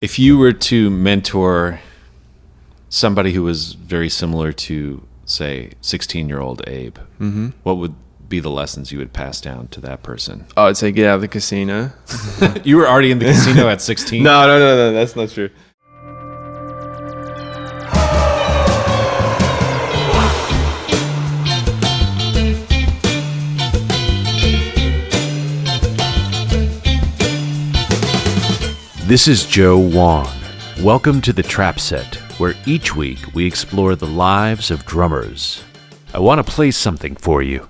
If you were to mentor somebody who was very similar to, say, 16-year-old Abe, what would be the lessons you would pass down to that person? Oh, I'd say get out of the casino. You were already in the casino at 16? No, that's not true. This is Joe Wong. Welcome to the Trap Set, where each week we explore the lives of drummers. I want to play something for you.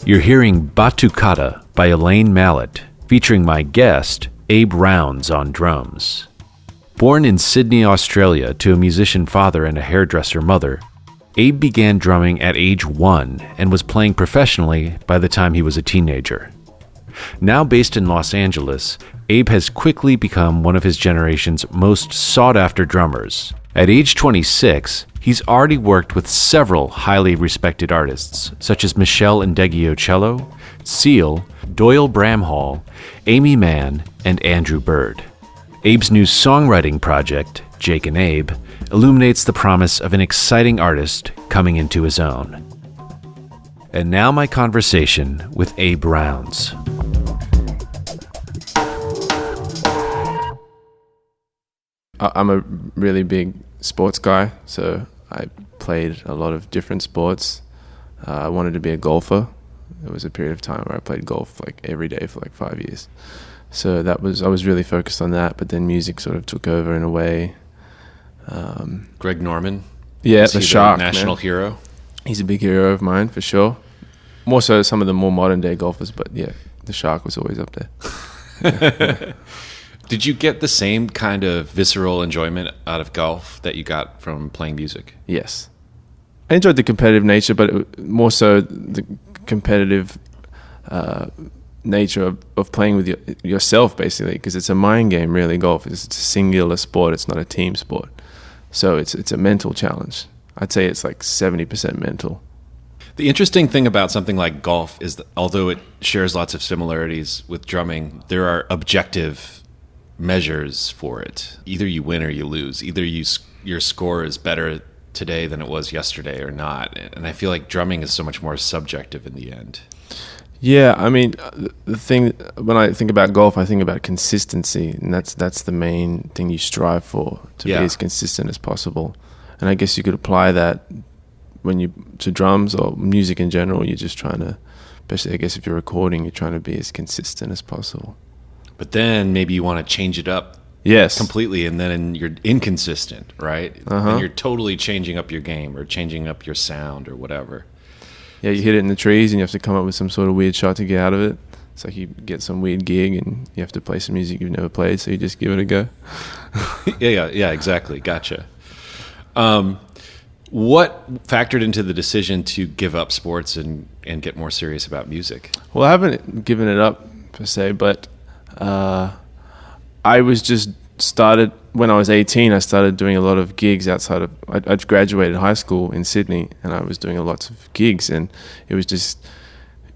You're hearing Batucada by Elaine Mallet, featuring my guest, Abe Rounds, on drums. Born in Sydney, Australia, to a musician father and a hairdresser mother, Abe began drumming at age 1 and was playing professionally by the time he was a teenager. Now based in Los Angeles, Abe has quickly become one of his generation's most sought-after drummers. At age 26, he's already worked with several highly respected artists, such as Meshell Ndegeocello, Seal, Doyle Bramhall, Amy Mann, and Andrew Bird. Abe's new songwriting project, Jake and Abe, illuminates the promise of an exciting artist coming into his own. And now my conversation with Abe Rounds. I'm a really big sports guy, so I played a lot of different sports. I wanted to be a golfer. There was a period of time where I played golf like every day for like 5 years. So I was really focused on that, but then music sort of took over in a way. Greg Norman? Yeah, Is the he Shark, national man. hero? He's a big hero of mine, for sure. More so some of the more modern day golfers, but yeah, the Shark was always up there. Did you get the same kind of visceral enjoyment out of golf that you got from playing music? Yes. I enjoyed the competitive nature, but more so the competitive nature of playing with yourself, basically, because it's a mind game, really, golf. It's a singular sport. It's not a team sport. So it's a mental challenge. I'd say it's like 70% mental. The interesting thing about something like golf is that although it shares lots of similarities with drumming, there are objective measures for it. Either you win or you lose. Either your score is better today than it was yesterday or not. And I feel like drumming is so much more subjective in the end. Yeah, I mean, the thing, when I think about golf, I think about consistency, and that's the main thing you strive for, to be as consistent as possible. And I guess you could apply that to drums or music in general. You're just trying to, especially I guess if you're recording, you're trying to be as consistent as possible. But then maybe you want to change it up completely, and then you're inconsistent, right? And you're totally changing up your game or changing up your sound or whatever. Yeah, you hit it in the trees and you have to come up with some sort of weird shot to get out of it. It's like you get some weird gig and you have to play some music you've never played, so you just give it a go. Yeah, exactly. Gotcha. What factored into the decision to give up sports and get more serious about music? Well, I haven't given it up per se, but I was just started when I was 18. I started doing a lot of gigs outside of. I'd graduated high school in Sydney, and I was doing lots of gigs, and it was just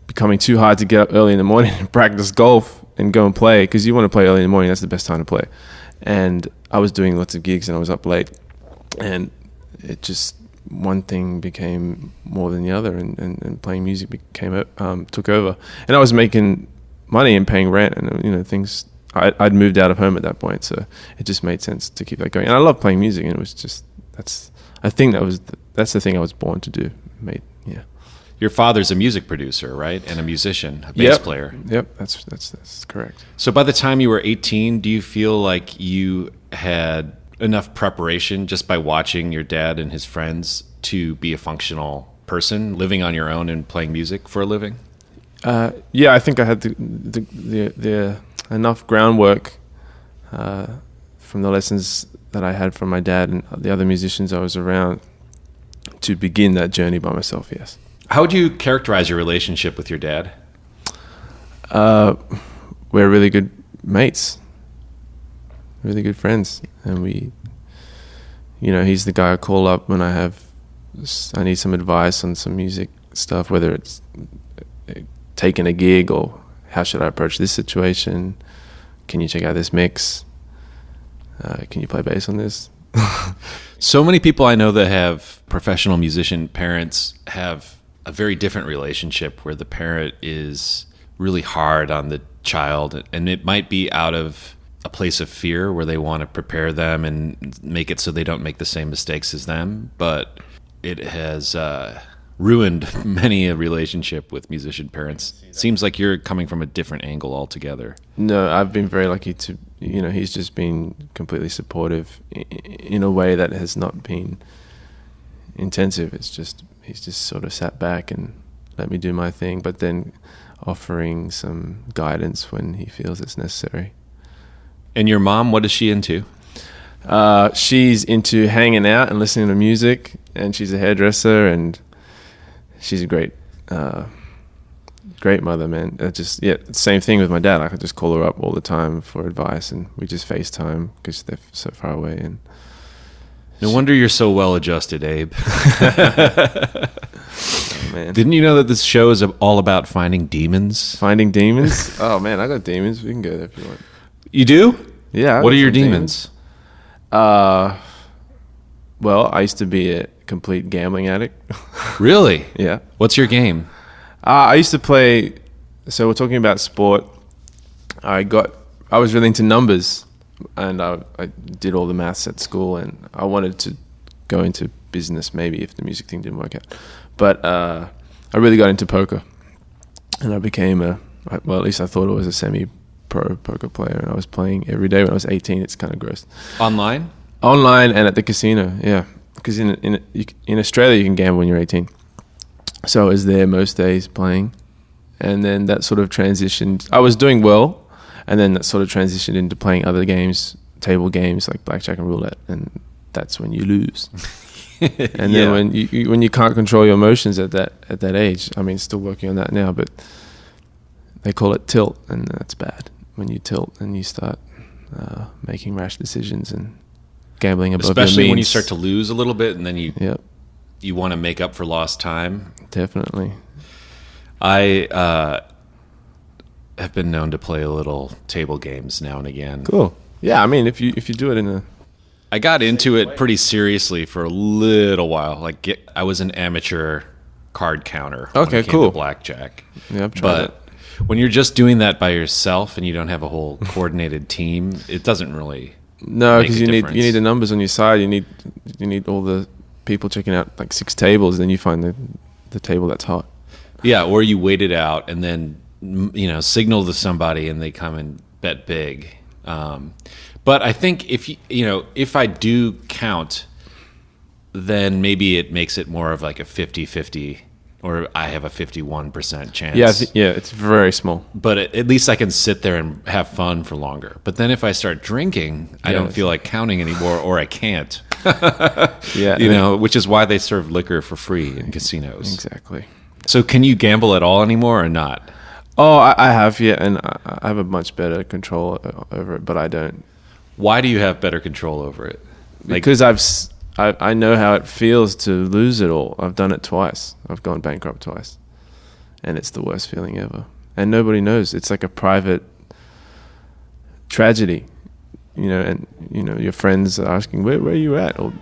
becoming too hard to get up early in the morning and practice golf and go and play, because you want to play early in the morning. That's the best time to play. And I was doing lots of gigs, and I was up late, and it just one thing became more than the other, and playing music took over, and I was making money and paying rent and things. I'd moved out of home at that point, so it just made sense to keep that going. And I love playing music, and it was just that's the thing I was born to do. Your father's a music producer, right, and a musician, a bass player. Yep, that's correct. So by the time you were 18, do you feel like you had enough preparation just by watching your dad and his friends to be a functional person, living on your own and playing music for a living? Yeah, I think I had the enough groundwork from the lessons that I had from my dad and the other musicians I was around to begin that journey by myself, yes. How would you characterize your relationship with your dad? we're really good mates, really good friends, and he's the guy I call up when I need some advice on some music stuff, whether it's taking a gig or how should I approach this situation. Can you check out this mix? Can you play bass on this? So many people I know that have professional musician parents have a very different relationship where the parent is really hard on the child, and it might be out of a place of fear where they want to prepare them and make it so they don't make the same mistakes as them, but it has ruined many a relationship with musician parents. Seems like you're coming from a different angle altogether. No, I've been very lucky to, he's just been completely supportive in a way that has not been intensive. It's just, he's just sort of sat back and let me do my thing, but then offering some guidance when he feels it's necessary. And your mom, what is she into? She's into hanging out and listening to music, and she's a hairdresser, and she's a great mother, man. Same thing with my dad. I could just call her up all the time for advice, and we just FaceTime because they're so far away. And no wonder you're so well adjusted, Abe. Oh, man. Didn't you know that this show is all about finding demons? Finding demons? Oh man, I got demons. We can go there if you want. You do? Yeah. What are your demons? Well, I used to be a complete gambling addict. Really? Yeah. What's your game? I used to play. So we're talking about sport. I was really into numbers, and I did all the maths at school, and I wanted to go into business maybe if the music thing didn't work out. But I really got into poker, and I became at least I thought it was a semi-pro poker player, and I was playing every day when I was 18. It's kind of gross. Online and at the casino, yeah. Because in Australia you can gamble when you're 18. So I was there most days playing, and then that sort of transitioned. I was doing well, and then that sort of transitioned into playing other games, table games like blackjack and roulette, and that's when you lose. And then when you can't control your emotions at that age, I mean, still working on that now, but they call it tilt, and that's bad. When you tilt and you start making rash decisions and gambling above your means. Especially when you start to lose a little bit, and then you Yep. you want to make up for lost time. Definitely. I have been known to play a little table games now and again. Cool. Yeah, I mean, if you do it in a... I got into it pretty seriously for a little while. Like, I was an amateur card counter. Okay, when it came cool. to blackjack. Yeah, I've tried it. But when you're just doing that by yourself and you don't have a whole coordinated team, it doesn't really. No, because you need the numbers on your side. You need all the people checking out like 6 tables, then you find the table that's hot. Yeah, or you wait it out and then signal to somebody and they come and bet big. But I think if I do count, then maybe it makes it more of like a 50-50, or I have a 51% chance. Yeah, it's very small. But at least I can sit there and have fun for longer. But then if I start drinking, I don't feel like counting anymore, or I can't. Yeah, which is why they serve liquor for free in casinos. Exactly. So can you gamble at all anymore or not? Oh, I have, yeah, and I have a much better control over it, but I don't. Why do you have better control over it? Because I know how it feels to lose it all. I've done it twice. I've gone bankrupt twice, and it's the worst feeling ever. And nobody knows. It's like a private tragedy, And your friends are asking, "Where are you at?" Or,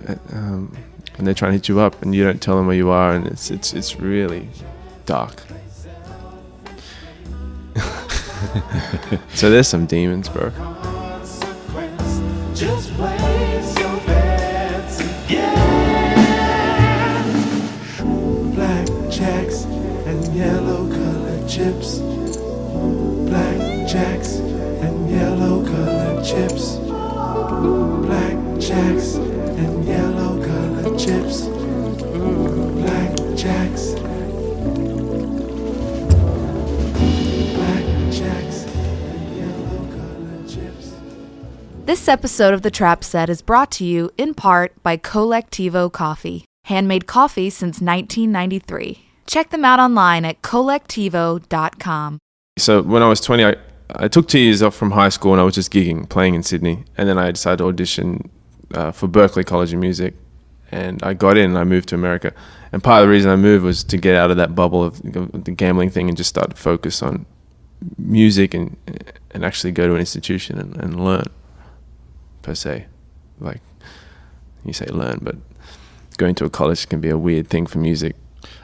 and they're trying to hit you up, and you don't tell them where you are, and it's really dark. So there's some demons, bro. Just place your bets again. Blackjacks and yellow colored chips. Blackjacks and yellow colored chips. Blackjacks and yellow colored chips. Blackjacks. Blackjacks and yellow colored chips. This episode of The Trap Set is brought to you in part by Colectivo Coffee. Handmade coffee since 1993. Check them out online at colectivo.com. So when I was 20, I took 2 years off from high school and I was just gigging, playing in Sydney. And then I decided to audition for Berklee College of Music. And I got in and I moved to America. And part of the reason I moved was to get out of that bubble of the gambling thing and just start to focus on music and actually go to an institution and learn, per se. Like, you say learn, but going to a college can be a weird thing for music.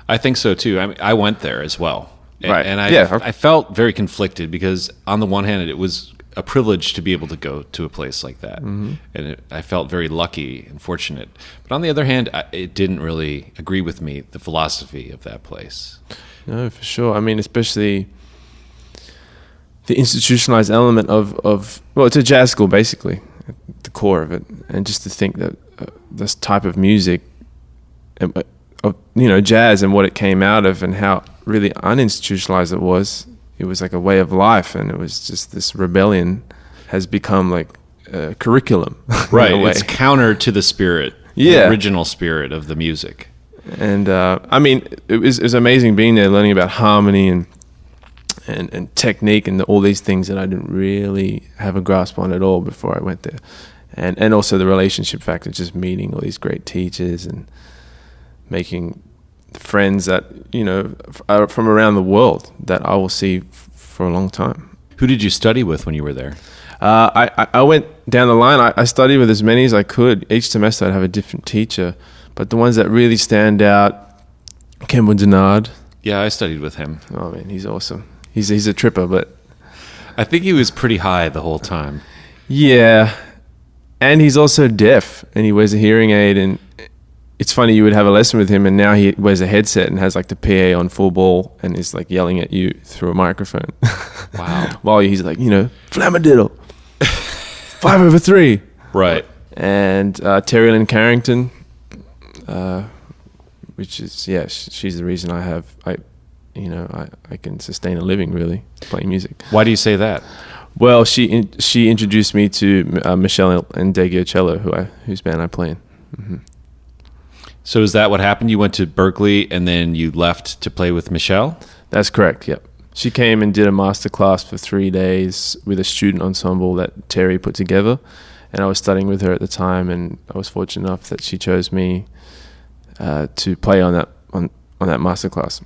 I think so too. I mean, I went there as well. Right. And I felt very conflicted because on the one hand, it was a privilege to be able to go to a place like that. Mm-hmm. And I felt very lucky and fortunate. But on the other hand, it didn't really agree with me, the philosophy of that place. No, for sure. I mean, especially the institutionalized element of well, it's a jazz school basically, at the core of it. And just to think that this type of music, jazz and what it came out of and how really uninstitutionalized it was like a way of life, and it was just this rebellion has become like a curriculum. Right, it's counter to the spirit, the original spirit of the music. And I mean, it was amazing being there, learning about harmony and technique and all these things that I didn't really have a grasp on at all before I went there. And also the relationship factor, just meeting all these great teachers and making friends that, are from around the world that I will see for a long time. Who did you study with when you were there? I went down the line. I studied with as many as I could. Each semester I'd have a different teacher. But the ones that really stand out, Ken Denard. Yeah, I studied with him. Oh, man, he's awesome. He's a tripper, but... I think he was pretty high the whole time. Yeah. And he's also deaf, and he wears a hearing aid, and it's funny, you would have a lesson with him and now he wears a headset and has like the PA on full ball and is like yelling at you through a microphone. Wow. While he's like, flamadiddle, 5/3. Right. And Terry Lynn Carrington, which is, she's the reason I can sustain a living really playing music. Why do you say that? Well, she introduced me to Meshell Ndegeocello, whose band I play in. Mm-hmm. So is that what happened? You went to Berklee and then you left to play with Meshell? That's correct, yep. She came and did a master class for 3 days with a student ensemble that Terry put together. And I was studying with her at the time, and I was fortunate enough that she chose me to play on that master class.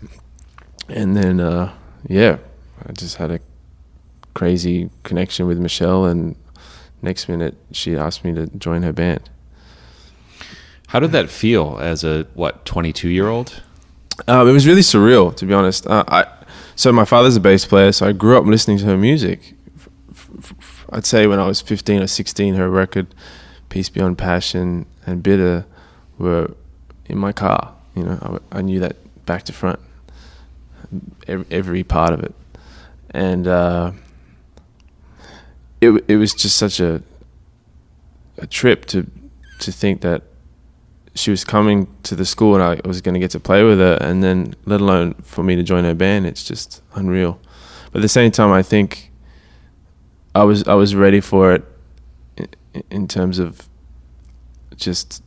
And then, I just had a crazy connection with Meshell, and next minute she asked me to join her band. How did that feel as a 22-year-old? It was really surreal, to be honest. So my father's a bass player, so I grew up listening to her music. I'd say when I was 15 or 16, her record, Peace Beyond Passion and Bitter, were in my car. I knew that back to front, every part of it. And it was just such a trip to think that she was coming to the school and I was going to get to play with her, and then let alone for me to join her band. It's just unreal. But at the same time, I think I was ready for it in terms of just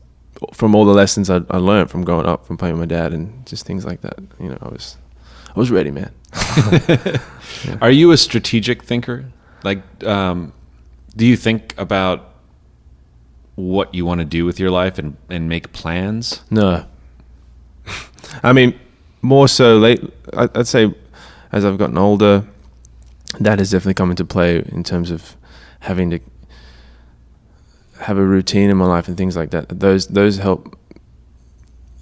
from all the lessons I learned from growing up, from playing with my dad and just things like that. I was ready, man. Yeah. Are you a strategic thinker? Like, do you think about what you want to do with your life and make plans? No. I mean, more so late. I'd say as I've gotten older, that has definitely come into play in terms of having to have a routine in my life and things like that. Those help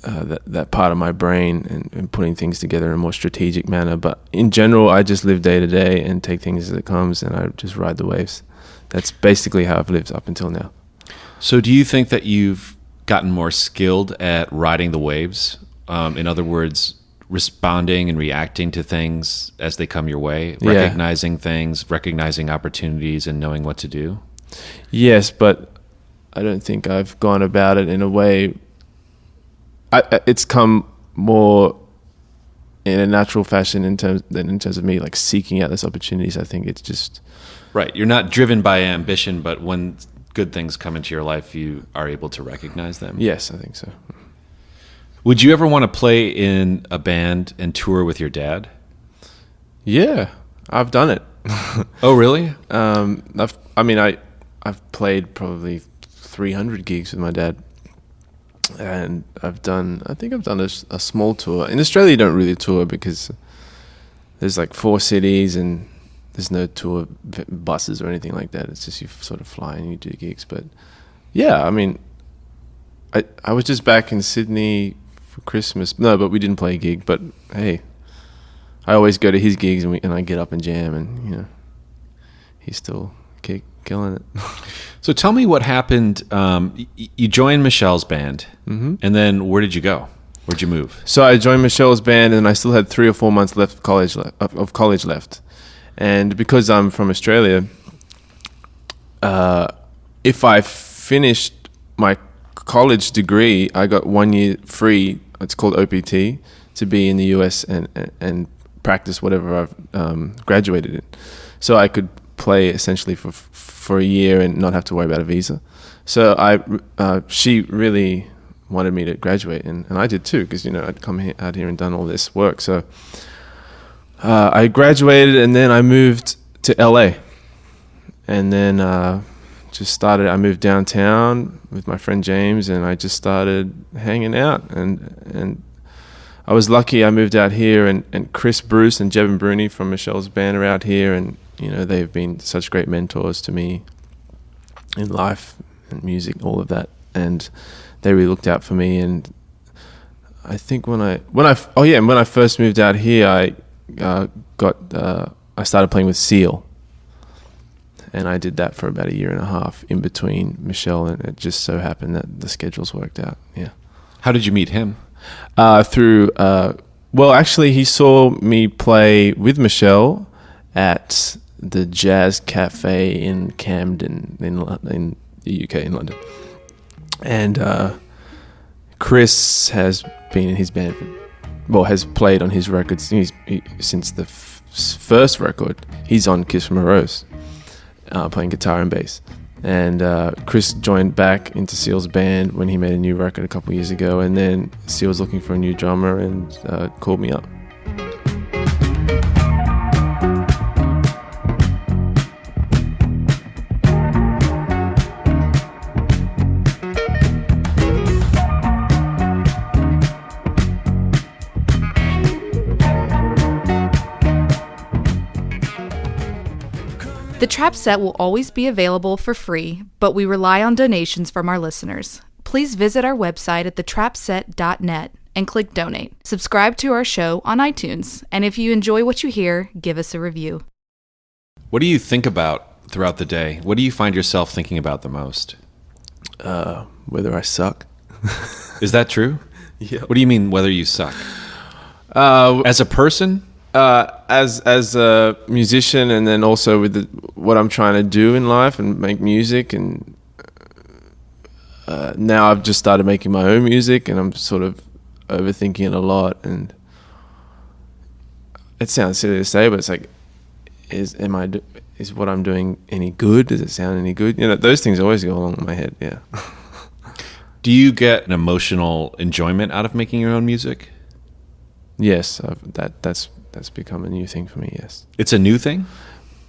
that part of my brain and putting things together in a more strategic manner. But in general, I just live day to day and take things as it comes, and I just ride the waves. That's basically how I've lived up until now. So do you think that you've gotten more skilled at riding the waves? In other words, responding and reacting to things as they come your way, recognizing things, recognizing opportunities, and knowing what to do? Yes, but I don't think I've gone about it in a way. It's come more in a natural fashion in terms of me like seeking out those opportunities. I think it's just right. You're not driven by ambition, but when good things come into your life, you are able to recognize them. Yes, I think so. Would you ever want to play in a band and tour with your dad? Yeah, I've done it. Oh, really? I've played probably 300 gigs with my dad, and I think I've done a small tour. In Australia, you don't really tour because there's like 4 cities and there's no tour buses or anything like that. It's just you sort of fly and you do gigs. But yeah, I mean, I was just back in Sydney for Christmas. No, but we didn't play a gig. But hey, I always go to his gigs and I get up and jam, and he's still killing it. So tell me what happened. You joined Meshell's band, and then where did you go? Where'd you move? So I joined Meshell's band, and I still had 3 or 4 months left of college left. And because I'm from Australia, if I finished my college degree, I got 1 year free. It's called OPT, to be in the US and practice whatever I've graduated in. So I could play essentially for a year and not have to worry about a visa. So she really wanted me to graduate, and I did too, because I'd come out here and done all this work. So I graduated, and then I moved to LA, and then I moved downtown with my friend James, and I just started hanging out, and I was lucky. I moved out here, and Chris Bruce and Jevin Bruni from Meshell's band are out here, and they've been such great mentors to me in life and music, all of that, and they really looked out for me. And I think when I first moved out here, I started playing with Seal, and I did that for about 1.5 years in between Meshell, and it just so happened that the schedules worked out. Yeah. How did you meet him? Actually, he saw me play with Meshell at the Jazz Cafe in Camden in the UK, in London. And Chris has been in his band, has played on his records since the first record. He's on Kiss from a Rose, playing guitar and bass. And Chris joined back into Seal's band when he made a new record a couple of years ago, and then Seal was looking for a new drummer and called me up. The Trap Set will always be available for free, but we rely on donations from our listeners. Please visit our website at thetrapset.net and click donate. Subscribe to our show on iTunes, and if you enjoy what you hear, give us a review. What do you think about throughout the day? What do you find yourself thinking about the most? Whether I suck. Is that true? Yeah. What do you mean, whether you suck? As a person? As a musician, and then also with what I'm trying to do in life and make music, and now I've just started making my own music, and I'm sort of overthinking it a lot. And it sounds silly to say, but it's like, is what I'm doing any good? Does it sound any good? Those things always go along in my head. Yeah. Do you get an emotional enjoyment out of making your own music? Yes, that's become a new thing for me. Yes, it's a new thing.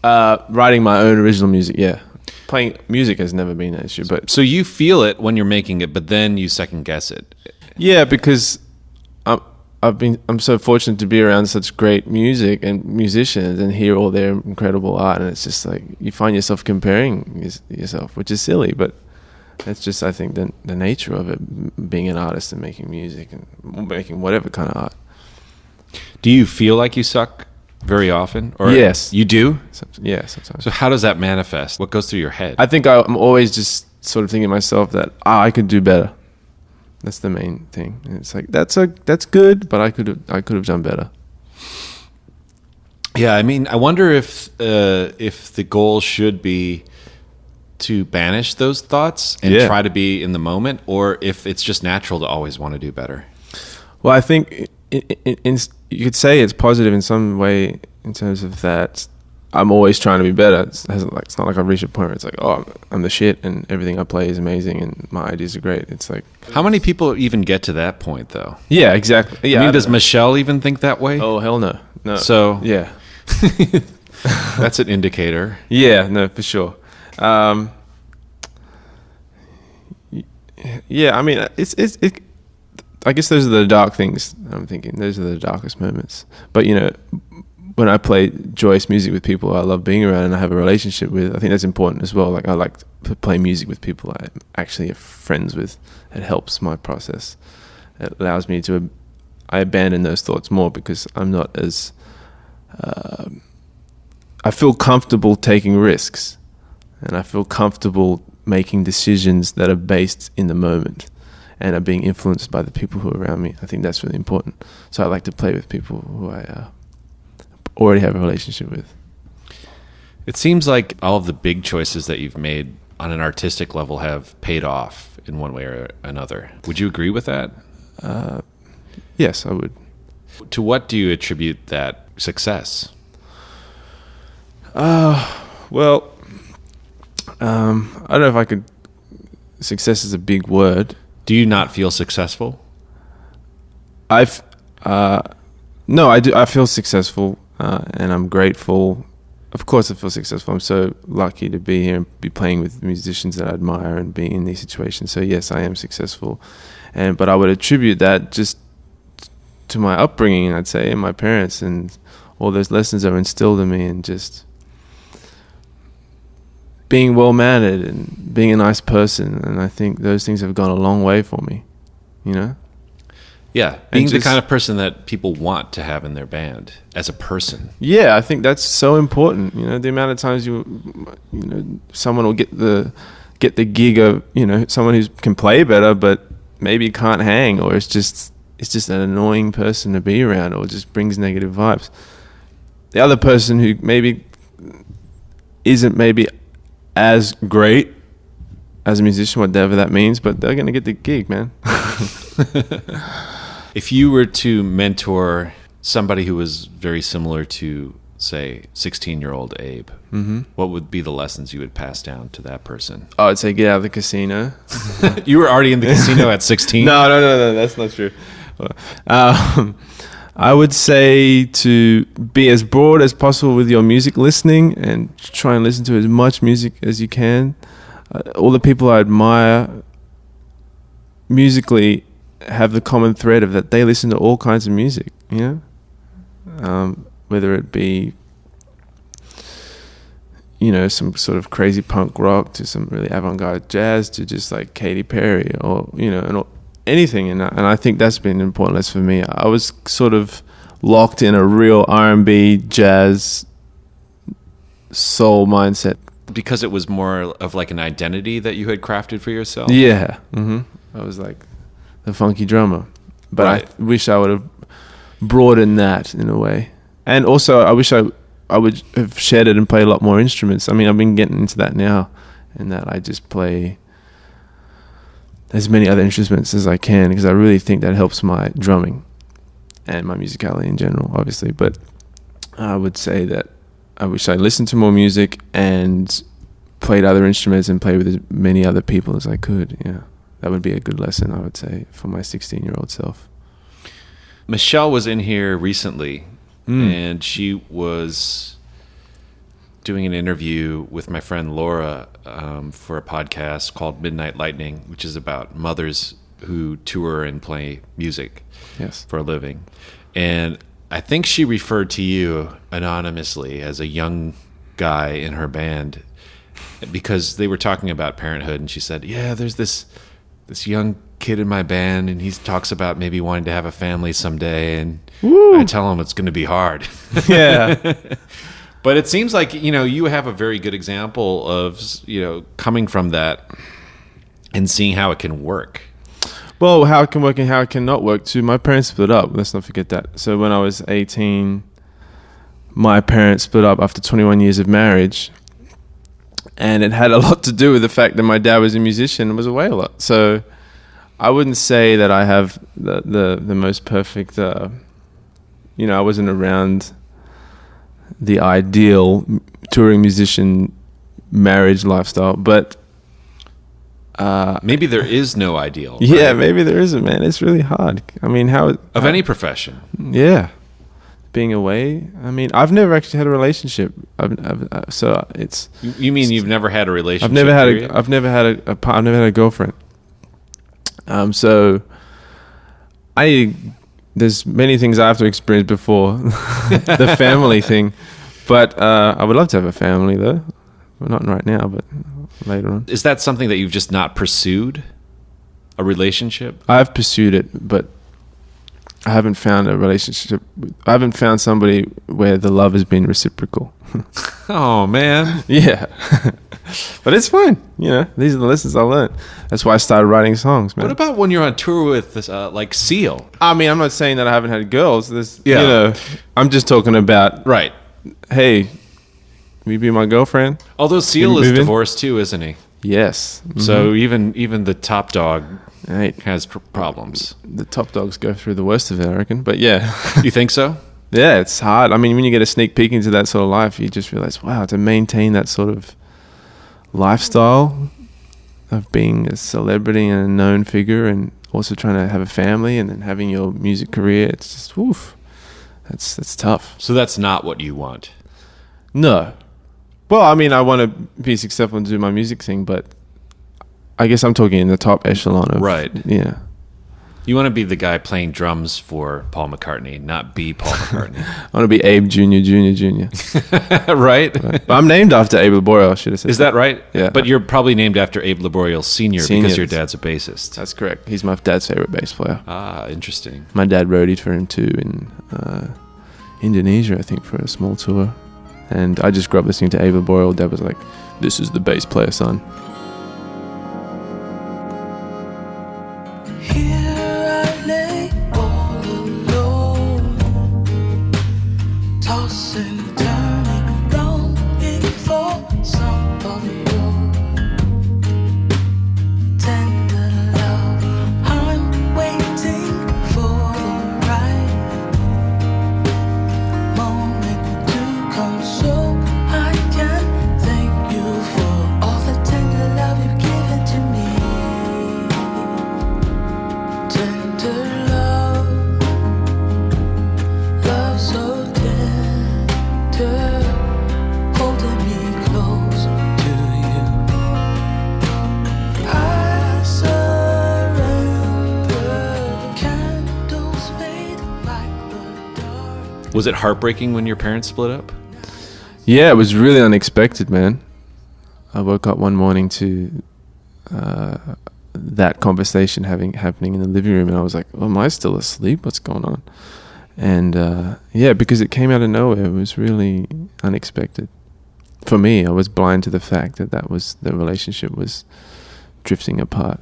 Writing my own original music. Yeah, playing music has never been an issue. But so you feel it when you're making it, but then you second guess it. Yeah, because I'm so fortunate to be around such great music and musicians and hear all their incredible art, and it's just like you find yourself comparing yourself, which is silly, but it's just, I think, the nature of it, being an artist and making music and making whatever kind of art. Do you feel like you suck very often? Or yes. You do? Yeah, sometimes. So how does that manifest? What goes through your head? I think I'm always just sort of thinking to myself that I could do better. That's the main thing. And it's like that's good, but I could have done better. Yeah, I mean, I wonder if the goal should be to banish those thoughts and try to be in the moment, or if it's just natural to always want to do better. Well, I think you could say it's positive in some way, in terms of that I'm always trying to be better. It's not like I've reached a point where it's like, oh, I'm the shit and everything I play is amazing and my ideas are great. It's like, how many people even get to that point, though? Yeah, exactly. Yeah, I mean, does Meshell even think that way? Oh, hell no. So yeah. That's an indicator. Yeah, no, for sure. Yeah, I mean, it. I guess those are the dark things I'm thinking. Those are the darkest moments. But, you know, when I play joyous music with people I love being around and I have a relationship with, I think that's important as well. Like, I like to play music with people I actually are friends with. It helps my process. It allows me to... I abandon those thoughts more because I'm not as... I feel comfortable taking risks. And I feel comfortable making decisions that are based in the moment and are being influenced by the people who are around me. I think that's really important. So I like to play with people who I already have a relationship with. It seems like all of the big choices that you've made on an artistic level have paid off in one way or another. Would you agree with that? Yes, I would. To what do you attribute that success? Well, I don't know if I could... Success is a big word. Do you not feel successful? No, I do. I feel successful, and I'm grateful. Of course, I feel successful. I'm so lucky to be here and be playing with musicians that I admire and be in these situations. So yes, I am successful, but I would attribute that just to my upbringing, I'd say, and my parents and all those lessons that were instilled in me, and just being well-mannered and being a nice person. And I think those things have gone a long way for me, you know? Yeah, being the kind of person that people want to have in their band as a person. Yeah, I think that's so important. You know, the amount of times someone will get the gig of, you know, someone who can play better but maybe can't hang, or it's just an annoying person to be around, or just brings negative vibes. The other person who maybe isn't maybe as great as a musician, whatever that means, but they're going to get the gig, man. If you were to mentor somebody who was very similar to, say, 16-year-old Abe, what would be the lessons you would pass down to that person? I would say get out of the casino. You were already in the casino at 16? No, that's not true. I would say to be as broad as possible with your music listening and try and listen to as much music as you can. All the people I admire musically have the common thread of that they listen to all kinds of music, you know? Whether it be, you know, some sort of crazy punk rock to some really avant-garde jazz to just like Katy Perry, or, you know, and anything. And I think that's been an important lesson for me. I was sort of locked in a real R&B, jazz, soul mindset. Because it was more of like an identity that you had crafted for yourself? Yeah. I was like the funky drummer. But right. I wish I would have broadened that in a way. And also, I wish I would have shared it and played a lot more instruments. I mean, I've been getting into that now, in that I just play as many other instruments as I can, because I really think that helps my drumming and my musicality in general, obviously. But I would say that I wish I listened to more music and played other instruments and played with as many other people as I could. Yeah, that would be a good lesson, I would say, for my 16-year-old self. Meshell was in here recently, and she was doing an interview with my friend Laura for a podcast called Midnight Lightning, which is about mothers who tour and play music for a living. And I think she referred to you anonymously as a young guy in her band, because they were talking about parenthood, and she said, yeah, there's this young kid in my band, and he talks about maybe wanting to have a family someday, and I tell him it's going to be hard. Yeah. But it seems like, you know, you have a very good example of, you know, coming from that and seeing how it can work. Well, how it can work and how it cannot work too. My parents split up. Let's not forget that. So when I was 18, my parents split up after 21 years of marriage. And it had a lot to do with the fact that my dad was a musician and was away a lot. So I wouldn't say that I have the most perfect, you know, I wasn't around the ideal touring musician marriage lifestyle, but maybe there is no ideal. Yeah, right? Maybe there isn't, man. It's really hard. I mean, how of any profession. Yeah, being away. I mean, I've never actually had a relationship. So it's. You mean you've never had a relationship? I've never had a girlfriend. So there's many things I have to experience before the family thing, but I would love to have a family though. Well, not right now, but later on. Is that something that you've just not pursued? A relationship? I've pursued it, but I haven't found a relationship. I haven't found somebody where the love has been reciprocal. Oh, man. Yeah. But it's fine. You know, these are the lessons I learned. That's why I started writing songs, man. What about when you're on tour with this, like Seal? I mean, I'm not saying that I haven't had girls. You know, I'm just talking about, Right. hey, will you be my girlfriend? Although Seal is divorced too, isn't he? Yes. Mm-hmm. So even the top dog Right. has problems. The top dogs go through the worst of it, I reckon. But yeah. You think so? Yeah, it's hard. I mean, when you get a sneak peek into that sort of life, you just realize, wow, to maintain that sort of lifestyle of being a celebrity and a known figure and also trying to have a family and then having your music career, it's just, oof, that's tough. So that's not what you want? No. Well, I mean, I want to be successful and do my music thing, but I guess I'm talking in the top echelon of... Right. Yeah. You want to be the guy playing drums for Paul McCartney, not be Paul McCartney. I want to be Abe Jr. Right? But I'm named after Abe Rounds, I should have said. Is that right? Yeah. But you're probably named after Abe Rounds Sr. because your dad's a bassist. That's correct. He's my dad's favorite bass player. Ah, interesting. My dad roadied for him too in Indonesia, I think, for a small tour. And I just grew up listening to Abe Rounds. Dad was like, this is the bass player, son. Was it heartbreaking when your parents split up? Yeah, it was really unexpected, man. I woke up one morning to that conversation happening in the living room, and I was like, oh, am I still asleep? What's going on? And yeah, because it came out of nowhere. It was really unexpected. For me, I was blind to the fact that the relationship was drifting apart.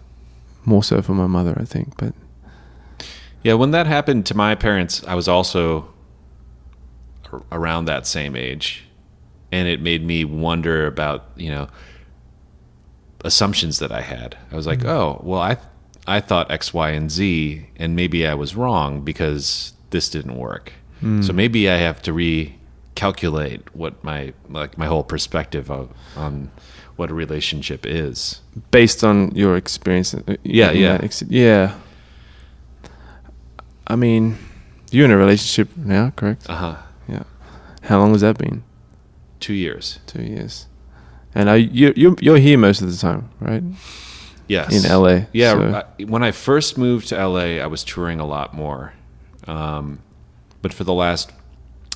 More so for my mother, I think. But yeah, when that happened to my parents, I was also around that same age, and it made me wonder about, you know, assumptions that I had. I was like, oh, well, I thought X, Y, and Z, and maybe I was wrong because this didn't work. So maybe I have to recalculate what my whole perspective on what a relationship is based on your experience. Yeah. I mean, you're in a relationship now, correct? Uh-huh. Yeah. How long has that been? 2 years. 2 years. And you're here most of the time, right? Yes. In LA. Yeah. So. When I first moved to LA, I was touring a lot more. But for the last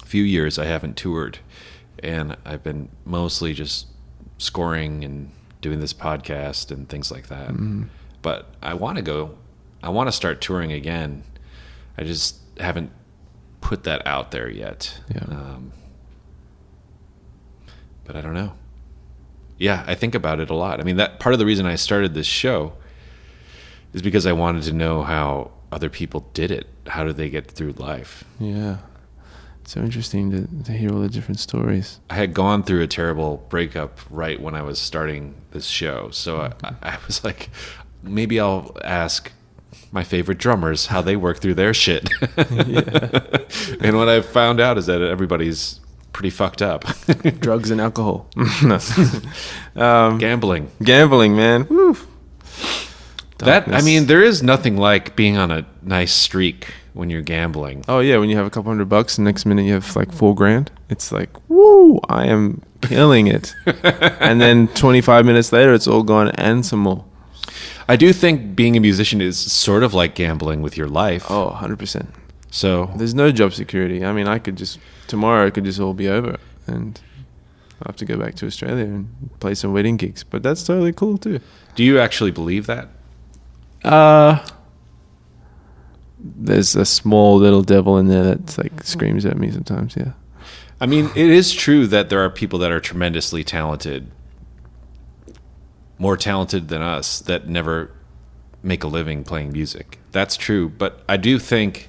few years, I haven't toured. And I've been mostly just scoring and doing this podcast and things like that. Mm-hmm. But I want to start touring again. I just haven't put that out there yet. Yeah. But I don't know. Yeah, I think about it a lot. I mean, that part of the reason I started this show is because I wanted to know how other people did it. How did they get through life? Yeah. It's so interesting to hear all the different stories. I had gone through a terrible breakup right when I was starting this show. So I was like, maybe I'll ask my favorite drummers how they work through their shit. And what I found out is that everybody's pretty fucked up. Drugs and alcohol. Gambling, man. Woo. darkness. there is nothing like being on a nice streak when you're gambling. Oh yeah, when you have a couple $100, the next minute you have like $4,000. It's like, woo! I am killing it. And then 25 minutes later, it's all gone and some more. I do think being a musician is sort of like gambling with your life. Oh, 100%. So There's no job security. I mean, tomorrow it could just all be over, and I have to go back to Australia and play some wedding gigs. But that's totally cool too. do you actually believe that? There's a small little devil in there that like screams at me sometimes. Yeah. I mean, it is true that there are people that are tremendously talented, more talented than us, that never make a living playing music. That's true. But I do think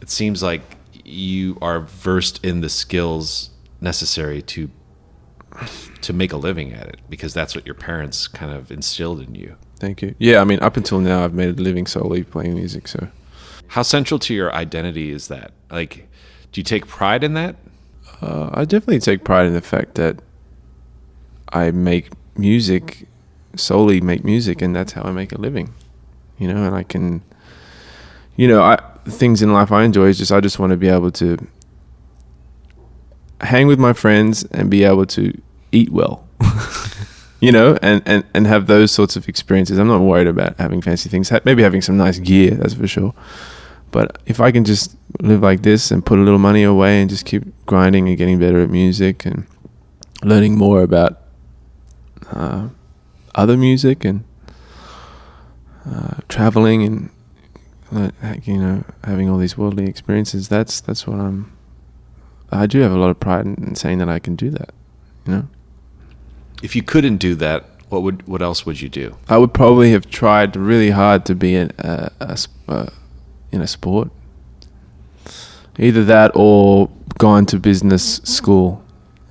it seems like you are versed in the skills necessary to make a living at it, because that's what your parents kind of instilled in you. Thank you. Yeah, I mean, up until now, I've made a living solely playing music. So, How central to your identity is that? Like, do you take pride in that? I definitely take pride in the fact that I make music, solely make music, and that's how I make a living. You know, and I can, things in life I enjoy is I just want to be able to hang with my friends and be able to eat well, and have those sorts of experiences. I'm not worried about having fancy things, maybe having some nice gear, that's for sure. But if I can just live like this and put a little money away and just keep grinding and getting better at music and learning more about other music and traveling and having all these worldly experiences, that's what I do have a lot of pride in saying that I can do that. If you couldn't do that, what else would you do? I would probably have tried really hard to be in a sport. Either that or gone to business school,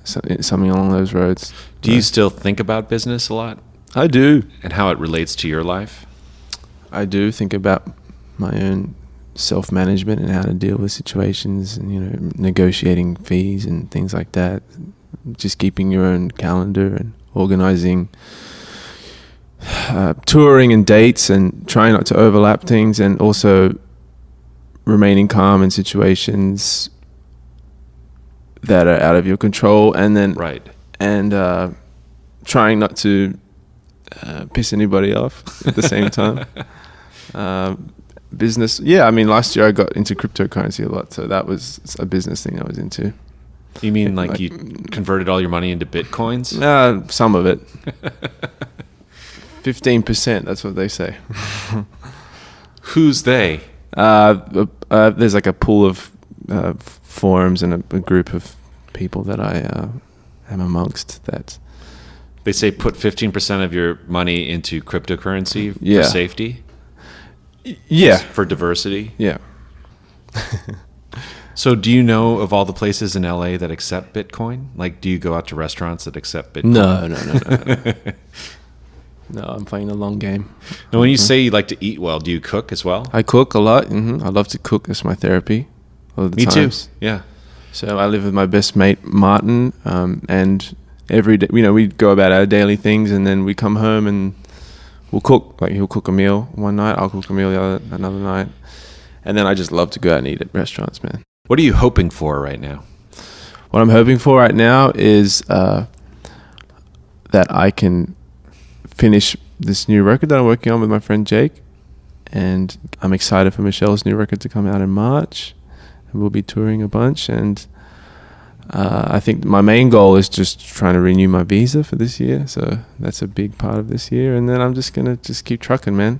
something along those roads. Do you still think about business a lot I do. and how it relates to your life? I do think about my own self-management and how to deal with situations and, negotiating fees and things like that. Just keeping your own calendar and organizing touring and dates and trying not to overlap things, and also remaining calm in situations that are out of your control, and then Right. and trying not to piss anybody off at the same time. Business, yeah. I mean, last year I got into cryptocurrency a lot, so that was a business thing I was into. You mean like you converted all your money into Bitcoins? Some of it. 15%, that's what they say. Who's they? There's like a pool of forums and a group of people that I am amongst that. They say put 15% of your money into cryptocurrency Yeah. for safety, Yeah. for diversity. Yeah. So do you know of all the places in LA that accept Bitcoin? Like, do you go out to restaurants that accept Bitcoin? No. No, I'm playing the long game. Now, when you say you like to eat well, do you cook as well? I cook a lot. I love to cook. It's my therapy. All of the Me times. too. Yeah. So I live with my best mate, Martin, and every day, we go about our daily things, and then we come home and we'll cook. Like, he'll cook a meal one night, I'll cook a meal another night. And then I just love to go out and eat at restaurants, man. What are you hoping for right now? What I'm hoping for right now is that I can finish this new record that I'm working on with my friend Jake. And I'm excited for Meshell's new record to come out in March. And we'll be touring a bunch. And I think my main goal is just trying to renew my visa for this year. So that's a big part of this year. And then I'm just going to keep trucking, man.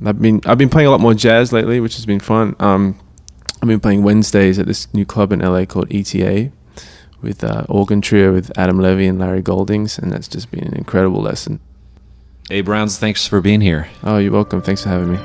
I've been playing a lot more jazz lately, which has been fun. I've been playing Wednesdays at this new club in LA called ETA with organ trio with Adam Levy and Larry Goldings, and that's just been an incredible lesson. Abe Rounds, thanks for being here. Oh, you're welcome. Thanks for having me.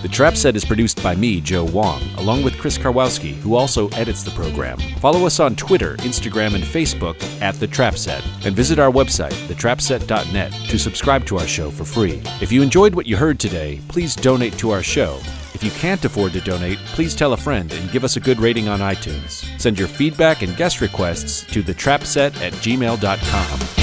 The Trap Set is produced by me, Joe Wong, along with Chris Karwowski, who also edits the program. Follow us on Twitter, Instagram, and Facebook at The Trap Set, and visit our website, thetrapset.net, to subscribe to our show for free. If you enjoyed what you heard today, please donate to our show. If you can't afford to donate, please tell a friend and give us a good rating on iTunes. Send your feedback and guest requests to thetrapset@gmail.com.